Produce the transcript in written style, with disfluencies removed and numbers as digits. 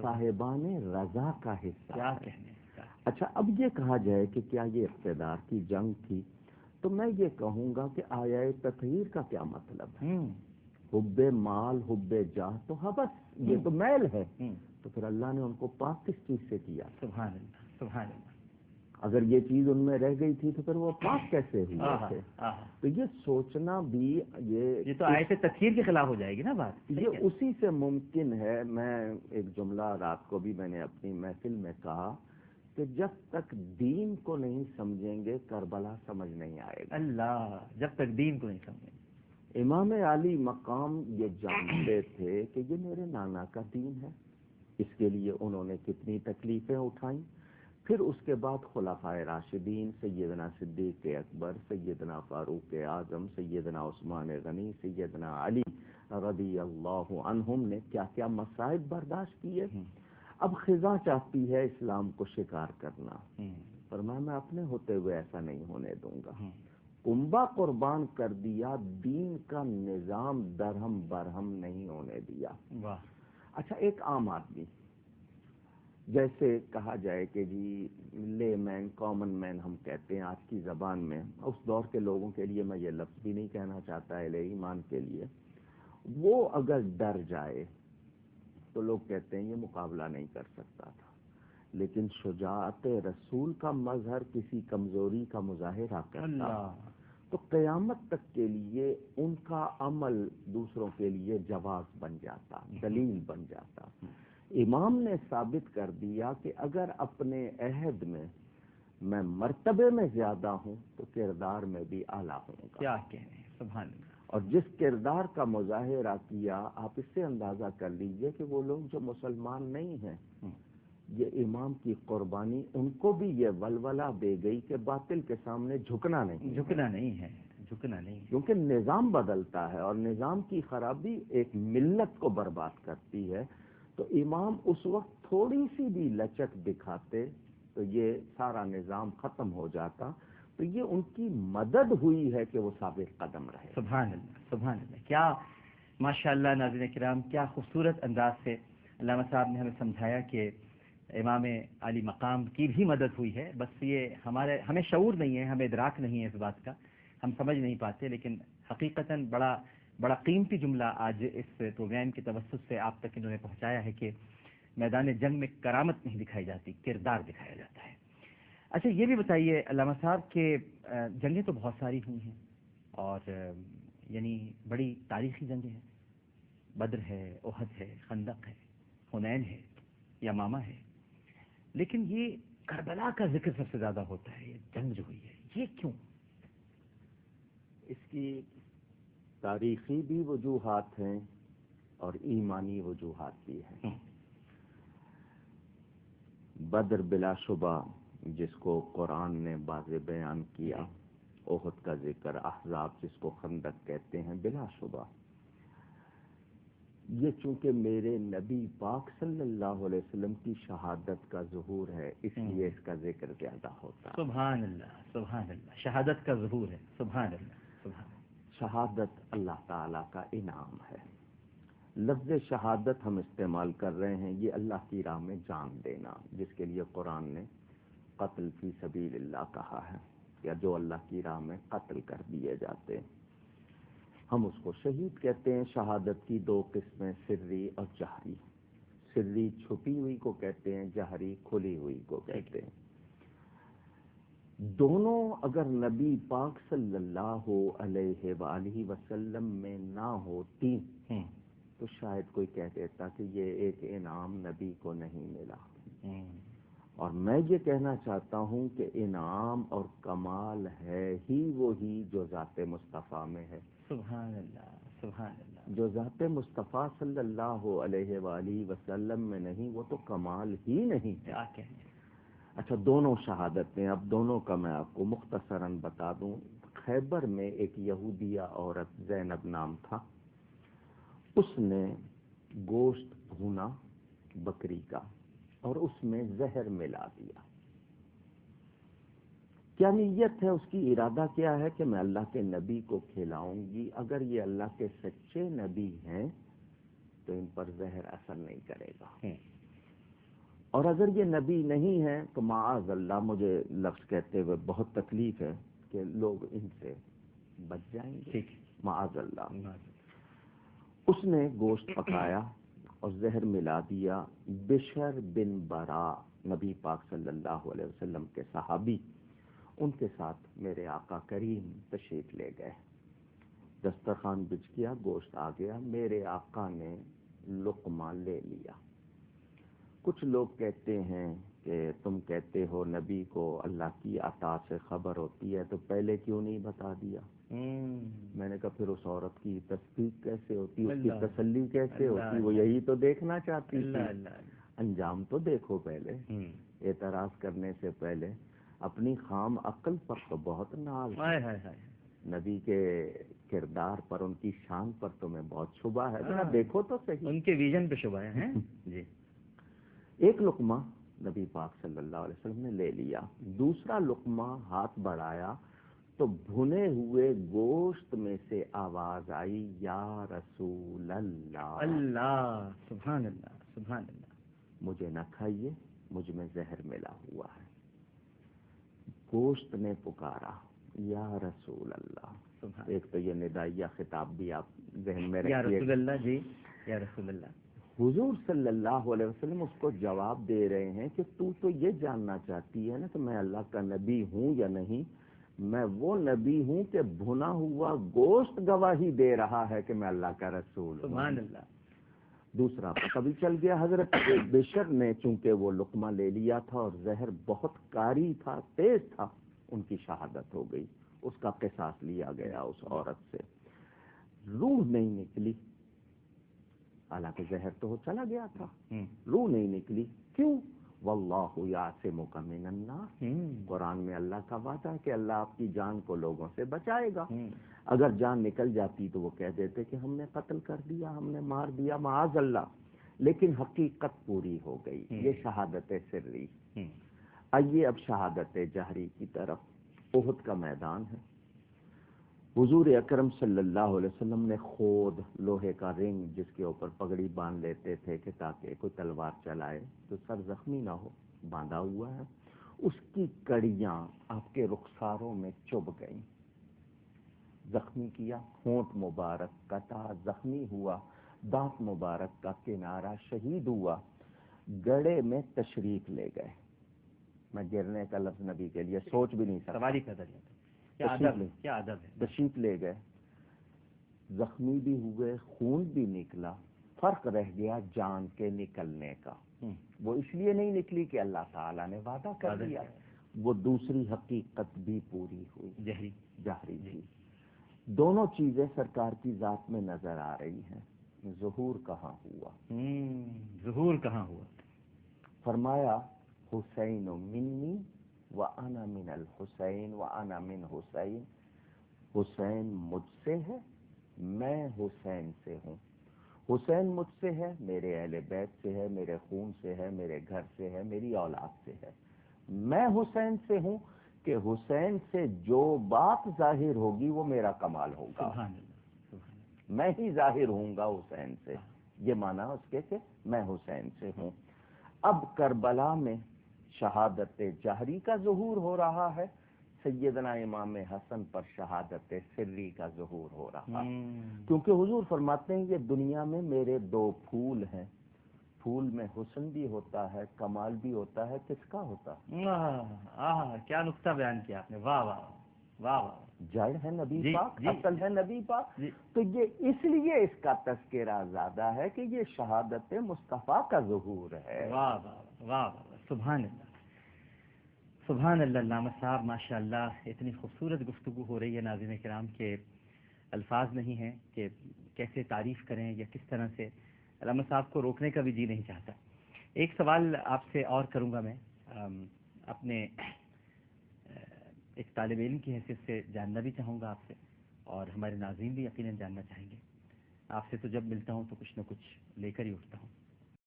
صاحبان رضا کا حصہ کیا ہے۔ کہنے کا۔ اچھا، اب یہ کہا جائے کہ کیا یہ اقتدار کی جنگ تھی، تو میں یہ کہوں گا کہ آیہ تطہیر کا کیا مطلب ہے؟ حب مال، حب جاہ تو حبس، یہ تو میل ہے، تو پھر اللہ نے ان کو پاک کس چیز سے کیا؟ سبحان اللہ، سبحان اللہ۔ اگر یہ چیز ان میں رہ گئی تھی تو پھر وہ پاک کیسے ہوئے تھے؟ تو یہ سوچنا بھی یہ تو آیت تطہیر کے خلاف ہو جائے گی نا بات، یہ اسی سے ممکن ہے۔ میں ایک جملہ رات کو بھی میں نے اپنی محفل میں کہا کہ جب تک دین کو نہیں سمجھیں گے کربلا سمجھ نہیں آئے گا۔ اللہ، جب تک دین کو نہیں سمجھیں گے۔ امام علی مقام یہ جانتے تھے کہ یہ میرے نانا کا دین ہے، اس کے لیے انہوں نے کتنی تکلیفیں اٹھائیں۔ پھر اس کے بعد خلفائے راشدین، سیدنا صدیق اکبر، سیدنا فاروق اعظم، سیدنا عثمان غنی، سیدنا علی رضی اللہ عنہم نے کیا کیا مصائب برداشت کیے۔ اب خزاں چاہتی ہے اسلام کو شکار کرنا، فرمایا میں اپنے ہوتے ہوئے ایسا نہیں ہونے دوں گا۔ کنبہ قربان کر دیا، دین کا نظام درہم برہم نہیں ہونے دیا۔ اچھا، ایک عام آدمی، جیسے کہا جائے کہ جی لے مین، کامن مین ہم کہتے ہیں آج کی زبان میں، اس دور کے لوگوں کے لیے میں یہ لفظ بھی نہیں کہنا چاہتا اہل ایمان کے لیے، وہ اگر ڈر جائے تو لوگ کہتے ہیں یہ مقابلہ نہیں کر سکتا تھا، لیکن شجاعت رسول کا مظہر کسی کمزوری کا مظاہرہ کرتا تو قیامت تک کے لیے ان کا عمل دوسروں کے لیے جواز بن جاتا، دلیل بن جاتا۔ امام نے ثابت کر دیا کہ اگر اپنے عہد میں میں مرتبے میں زیادہ ہوں تو کردار میں بھی اعلیٰ ہوں گا۔ کیا کہنے، سبحان اللہ۔ اور جس کردار کا مظاہرہ کیا، آپ اس سے اندازہ کر لیجئے کہ وہ لوگ جو مسلمان نہیں ہیں، یہ امام کی قربانی ان کو بھی یہ ولولہ دے گئی کہ باطل کے سامنے جھکنا نہیں ہے، جھکنا نہیں ہے، کیونکہ نظام بدلتا ہے اور نظام کی خرابی ایک ملت کو برباد کرتی ہے۔ تو امام اس وقت تھوڑی سی بھی لچک دکھاتے تو یہ سارا نظام ختم ہو جاتا۔ تو یہ ان کی مدد ہوئی ہے کہ وہ ثابت قدم رہے۔ سبحان اللہ، سبحان اللہ۔ کیا ماشاءاللہ ناظرین کرام، کیا خوبصورت انداز سے علامہ صاحب نے ہمیں سمجھایا کہ امام علی مقام کی بھی مدد ہوئی ہے، بس یہ ہمیں شعور نہیں ہے، ہمیں ادراک نہیں ہے اس بات کا، ہم سمجھ نہیں پاتے، لیکن حقیقتاً بڑا قیمتی جملہ آج اس پروگرام کے توسط سے آپ تک انہوں نے پہنچایا ہے کہ میدان جنگ میں کرامت نہیں دکھائی جاتی، کردار دکھایا جاتا ہے۔ اچھا، یہ بھی بتائیے علامہ صاحب کہ جنگیں تو بہت ساری ہوئی ہیں اور یعنی بڑی تاریخی جنگیں ہیں، بدر ہے، احد ہے، خندق ہے، حنین ہے، یمامہ ہے، لیکن یہ کربلا کا ذکر سب سے زیادہ ہوتا ہے، یہ جنگ جو ہوئی ہے، یہ کیوں؟ اس کی تاریخی بھی وجوہات ہیں اور ایمانی وجوہات بھی ہیں۔ بدر بلا شبہ جس کو قرآن نے واضح بیان کیا، احد کا ذکر، احزاب جس کو خندق کہتے ہیں، بلا شبہ یہ چونکہ میرے نبی پاک صلی اللہ علیہ وسلم کی شہادت کا ظہور ہے، اس لیے اس کا ذکر زیادہ ہوتا ہے۔ سبحان اللہ، سبحان اللہ، شہادت کا ظہور ہے، سبحان اللہ، سبحان اللہ۔ شہادت اللہ تعالیٰ کا انعام ہے۔ لفظ شہادت ہم استعمال کر رہے ہیں، یہ اللہ کی راہ میں جان دینا، جس کے لیے قرآن نے قتل فی سبیل اللہ کہا ہے، یا جو اللہ کی راہ میں قتل کر دیے جاتے ہیں، ہم اس کو شہید کہتے ہیں۔ شہادت کی دو قسمیں، سری اور جہری۔ سری چھپی ہوئی کو کہتے ہیں، جہری کھلی ہوئی کو کہتے ہیں۔ دونوں اگر نبی پاک صلی اللہ علیہ وآلہ وسلم میں نہ ہوتی تو شاید کوئی کہہ دیتا کہ یہ ایک انعام نبی کو نہیں ملا۔ اور میں یہ کہنا چاہتا ہوں کہ انعام اور کمال ہے ہی وہی جو ذات مصطفیٰ میں ہے۔ سبحان اللہ، سبحان اللہ۔ جو ذات مصطفیٰ صلی اللہ علیہ وآلہ وسلم میں نہیں، وہ تو کمال ہی نہیں ہے۔ کیا کہیں۔ اچھا، دونوں شہادتیں، اب دونوں کا میں آپ کو مختصراً بتا دوں۔ خیبر میں ایک یہودیہ عورت زینب نام تھا، اس نے گوشت بھونا بکری کا اور اس میں زہر ملا دیا۔ کیا نیت ہے اس کی، ارادہ کیا ہے کہ میں اللہ کے نبی کو کھلاؤں گی، اگر یہ اللہ کے سچے نبی ہیں تو ان پر زہر اثر نہیں کرے گا۔ اور اگر یہ نبی نہیں ہے تو معاذ اللہ، مجھے لفظ کہتے ہوئے بہت تکلیف ہے کہ لوگ ان سے بچ جائیں گے، ٹھیک، معاذ اللہ۔ اس نے گوشت پکایا اور زہر ملا دیا۔ بشر بن برا، نبی پاک صلی اللہ علیہ وسلم کے صحابی، ان کے ساتھ میرے آقا کریم تشریف لے گئے۔ دسترخوان بچھ گیا، گوشت آ گیا، میرے آقا نے لقمہ لے لیا۔ کچھ لوگ کہتے ہیں کہ تم کہتے ہو نبی کو اللہ کی عطا سے خبر ہوتی ہے تو پہلے کیوں نہیں بتا دیا؟ میں نے کہا پھر اس عورت کی تصدیق کیسے ہوتی، اس کی تسلی کیسے ہوتی؟ وہ یہی تو دیکھنا چاہتی تھی، انجام تو دیکھو پہلے۔ اعتراض کرنے سے پہلے اپنی خام عقل پر تو بہت ناز، نبی کے کردار پر، ان کی شان پر تمہیں بہت شبہ ہے، ذرا دیکھو تو صحیح۔ ان کے ویژن پہ شبہ ہے جی۔ ایک لقمہ نبی پاک صلی اللہ علیہ وسلم نے لے لیا، دوسرا لقمہ ہاتھ بڑھایا تو بھنے ہوئے گوشت میں سے آواز آئی، یا رسول اللہ، اللہ، سبحان اللہ، سبحان اللہ۔ مجھے نہ کھائیے، مجھ میں زہر ملا ہوا ہے۔ گوشت نے پکارا، یا رسول اللہ۔ ایک تو یہ ندائیہ خطاب بھی آپ ذہن میں رکھیے، یا رسول اللہ، جی، یا رسول اللہ۔ حضور صلی اللہ علیہ وسلم اس کو جواب دے رہے ہیں کہ تو یہ جاننا چاہتی ہے نا کہ میں اللہ کا نبی ہوں یا نہیں؟ میں وہ نبی ہوں کہ بھنا ہوا گوشت گواہی دے رہا ہے کہ میں اللہ کا رسول ہوں۔ سبحان اللہ۔ دوسرا پتہ بھی چل گیا، حضرت بشر نے چونکہ وہ لقمہ لے لیا تھا اور زہر بہت کاری تھا، تیز تھا، ان کی شہادت ہو گئی، اس کا قصاص لیا گیا اس عورت سے۔ روح نہیں نکلی، حالانکہ زہر تو چلا گیا تھا، روح نہیں نکلی، کیوں؟ واللہ یعصمک من الناس، قرآن میں اللہ کا وعدہ ہے کہ اللہ آپ کی جان کو لوگوں سے بچائے گا۔ اگر جان نکل جاتی تو وہ کہہ دیتے کہ ہم نے قتل کر دیا، ہم نے مار دیا، معاذ اللہ، لیکن حقیقت پوری ہو گئی، یہ شہادت سری۔ آئیے اب شہادت جہری کی طرف۔ احد کا میدان ہے، حضور اکرم صلی اللہ علیہ وسلم نے خود لوہے کا رنگ جس کے اوپر پگڑی باندھ لیتے تھے کہ تاکہ کوئی تلوار چلائے تو سر زخمی نہ ہو، باندھا ہوا ہے، اس کی کڑیاں آپ کے رخساروں میں چبھ گئیں، زخمی کیا، ہونٹ مبارک کٹا، زخمی ہوا، دانت مبارک کا کنارہ شہید ہوا، گڑے میں تشریف لے گئے۔ میں گرنے کا لفظ نبی کے لیے سوچ بھی نہیں سکتا، سواری کا ذریعہ، کیا ادب ہے۔ تشریف لے گئے، زخمی بھی ہوئے، خون بھی نکلا، فرق رہ گیا جان کے نکلنے کا۔ وہ اس لیے نہیں نکلی کہ اللہ تعالیٰ نے وعدہ کر دیا، وہ دوسری حقیقت بھی پوری ہوئی، جہری تھی۔ دونوں چیزیں سرکار کی ذات میں نظر آ رہی ہیں۔ ظہور کہاں ہوا؟ ظہور کہاں ہوا؟ فرمایا حسین منی وَأَنَا مِنَ الْحُسَيْنِ وَأَنَا مِنْ حُسَيْنِ، حسین مجھ سے ہے، میں حسین سے ہوں۔ حسین مجھ سے ہے، میرے اہل بیت سے ہے، میرے خون سے ہے، میرے گھر سے ہے، میری اولاد سے ہے۔ میں حسین سے ہوں کہ حسین سے جو بات ظاہر ہوگی وہ میرا کمال ہوگا، میں ہی ظاہر ہوں گا حسین سے، یہ معنی اس کے کہ میں حسین سے ہوں۔ اب کربلا میں شہادت جہری کا ظہور ہو رہا ہے، سیدنا امام حسن پر شہادت سری کا ظہور ہو رہا ہے، کیونکہ حضور فرماتے ہیں یہ دنیا میں میرے دو پھول ہیں، پھول میں حسن بھی ہوتا ہے، کمال بھی ہوتا ہے، کس کا ہوتا ہے؟ کیا نقطہ بیان کیا آپ نے، واہ واہ واہ واہ۔ جڑ ہے نبی پاک، اصل ہے نبی پاک، تو یہ اس لیے اس کا تذکرہ زیادہ ہے کہ یہ شہادت مصطفیٰ کا ظہور ہے۔ واہ واہ واہ، سبحان اللہ، سبحان اللہ۔ علامہ صاحب ماشاء اللہ، اتنی خوبصورت گفتگو ہو رہی ہے ناظرین کرام کے الفاظ نہیں ہیں کہ کیسے تعریف کریں یا کس طرح سے، علامہ صاحب کو روکنے کا بھی جی نہیں چاہتا۔ ایک سوال آپ سے اور کروں گا میں، اپنے ایک طالب علم کی حیثیت سے جاننا بھی چاہوں گا آپ سے، اور ہمارے ناظرین بھی یقیناً جاننا چاہیں گے۔ آپ سے تو جب ملتا ہوں تو کچھ نہ کچھ لے کر ہی اٹھتا ہوں۔